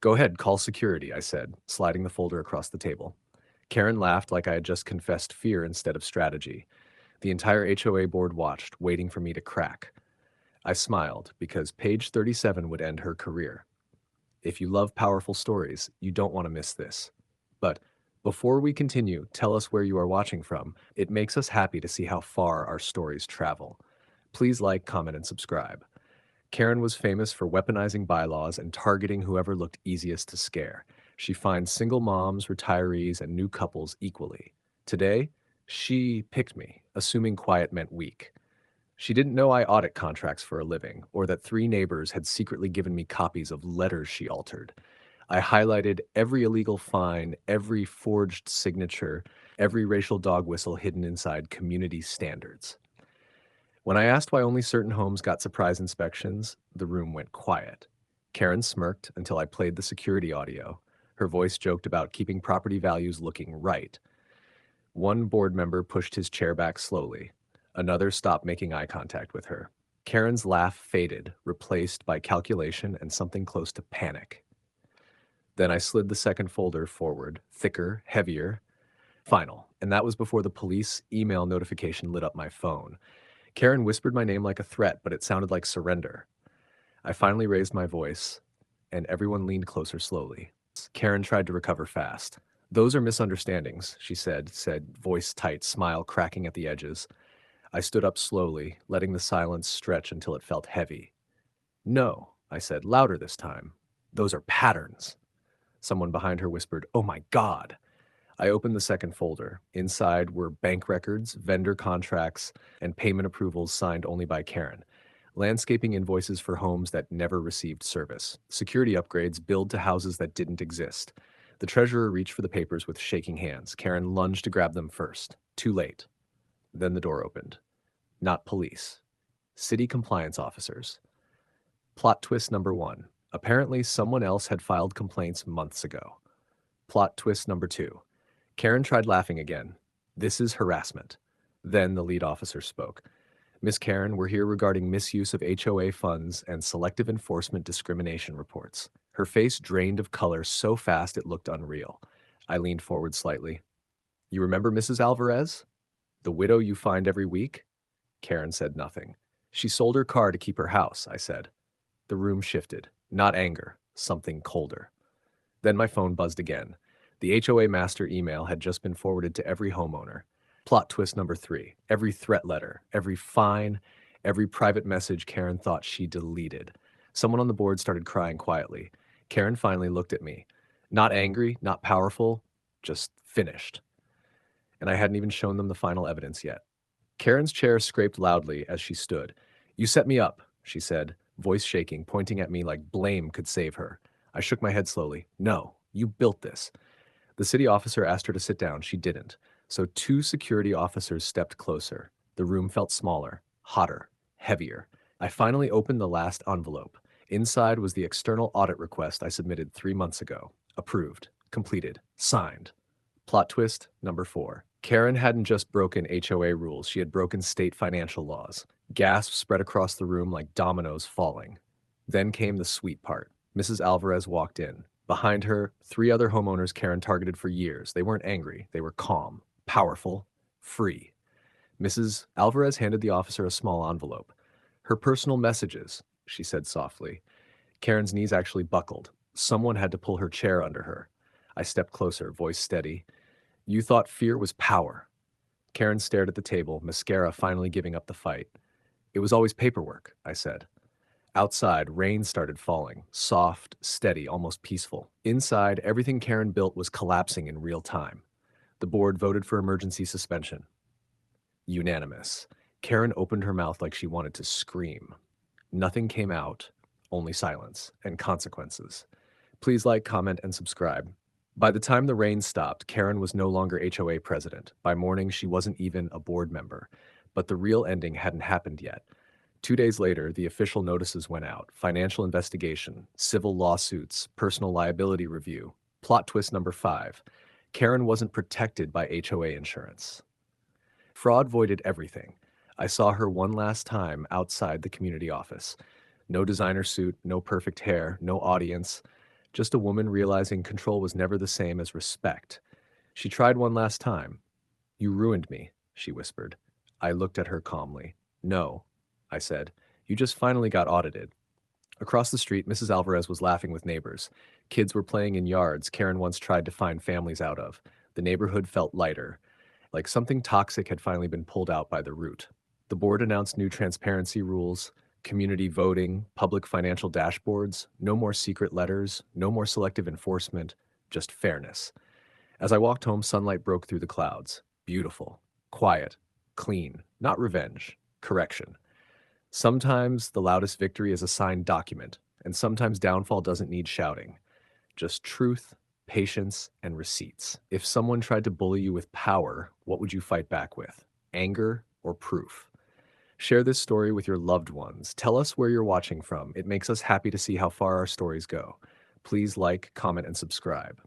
Go ahead, call security, I said, sliding the folder across the table. Karen laughed like I had just confessed fear instead of strategy. The entire HOA board watched, waiting for me to crack. I smiled, because page 37 would end her career. If you love powerful stories, you don't want to miss this. But before we continue, tell us where you are watching from. It makes us happy to see how far our stories travel. Please like, comment, and subscribe. Karen was famous for weaponizing bylaws and targeting whoever looked easiest to scare. She fined single moms, retirees, and new couples equally. Today, she picked me, assuming quiet meant weak. She didn't know I audit contracts for a living, or that 3 neighbors had secretly given me copies of letters she altered. I highlighted every illegal fine, every forged signature, every racial dog whistle hidden inside community standards. When I asked why only certain homes got surprise inspections, the room went quiet. Karen smirked until I played the security audio. Her voice joked about keeping property values looking right. One board member pushed his chair back slowly. Another stopped making eye contact with her. Karen's laugh faded, replaced by calculation and something close to panic. Then I slid the second folder forward, thicker, heavier. Final. And that was before the police email notification lit up my phone. Karen whispered my name like a threat, but it sounded like surrender. I finally raised my voice, and everyone leaned closer slowly. Karen tried to recover fast. Those are misunderstandings, she said, voice tight, smile cracking at the edges. I stood up slowly, letting the silence stretch until it felt heavy. No, I said, louder this time. Those are patterns. Someone behind her whispered, "Oh my God." I opened the second folder. Inside were bank records, vendor contracts, and payment approvals signed only by Karen. Landscaping invoices for homes that never received service. Security upgrades billed to houses that didn't exist. The treasurer reached for the papers with shaking hands. Karen lunged to grab them first. Too late. Then the door opened. Not police. City compliance officers. Plot twist number 1. Apparently, someone else had filed complaints months ago. Plot twist number 2. Karen tried laughing again. This is harassment. Then the lead officer spoke. Miss Karen, we're here regarding misuse of HOA funds and selective enforcement discrimination reports. Her face drained of color so fast it looked unreal. I leaned forward slightly. You remember Mrs. Alvarez? The widow you find every week? Karen said nothing. She sold her car to keep her house, I said. The room shifted. Not anger, something colder. Then my phone buzzed again. The HOA master email had just been forwarded to every homeowner. Plot twist number 3. Every threat letter, every fine, every private message Karen thought she deleted. Someone on the board started crying quietly. Karen finally looked at me. Not angry, not powerful, just finished. And I hadn't even shown them the final evidence yet. Karen's chair scraped loudly as she stood. You set me up, she said, voice shaking, pointing at me like blame could save her. I shook my head slowly. No, you built this. The city officer asked her to sit down. She didn't. So 2 security officers stepped closer. The room felt smaller, hotter, heavier. I finally opened the last envelope. Inside was the external audit request I submitted 3 months ago. Approved, completed, signed. Plot twist number 4. Karen hadn't just broken HOA rules, she had broken state financial laws. Gasps spread across the room like dominoes falling. Then came the sweet part. Mrs. Alvarez walked in. Behind her, 3 other homeowners Karen targeted for years. They weren't angry. They were calm, powerful, free. Mrs. Alvarez handed the officer a small envelope. Her personal messages, she said softly. Karen's knees actually buckled. Someone had to pull her chair under her. I stepped closer, voice steady. You thought fear was power. Karen stared at the table, mascara finally giving up the fight. It was always paperwork, I said. Outside, rain started falling, soft, steady, almost peaceful. Inside, everything Karen built was collapsing in real time. The board voted for emergency suspension. Unanimous. Karen opened her mouth like she wanted to scream. Nothing came out, only silence and consequences. Please like, comment, and subscribe. By the time the rain stopped, Karen was no longer HOA president. By morning, she wasn't even a board member. But the real ending hadn't happened yet. 2 days later, the official notices went out. Financial investigation, civil lawsuits, personal liability review. Plot twist number 5. Karen wasn't protected by HOA insurance. Fraud voided everything. I saw her one last time outside the community office. No designer suit, no perfect hair, no audience, Just a woman realizing control was never the same as respect. She tried one last time. You ruined me, she whispered. I looked at her calmly. No, I said. You just finally got audited. Across the street, Mrs. Alvarez was laughing with neighbors. Kids were playing in yards Karen once tried to find families out of. The neighborhood felt lighter, like something toxic had finally been pulled out by the root. The board announced new transparency rules, community voting, public financial dashboards, no more secret letters, no more selective enforcement, just fairness. As I walked home, sunlight broke through the clouds. Beautiful, quiet, clean, not revenge, correction. Sometimes the loudest victory is a signed document, and sometimes downfall doesn't need shouting, just truth, patience, and receipts. If someone tried to bully you with power, what would you fight back with? Anger or proof? Share this story with your loved ones. Tell us where you're watching from. It makes us happy to see how far our stories go. Please like, comment, and subscribe.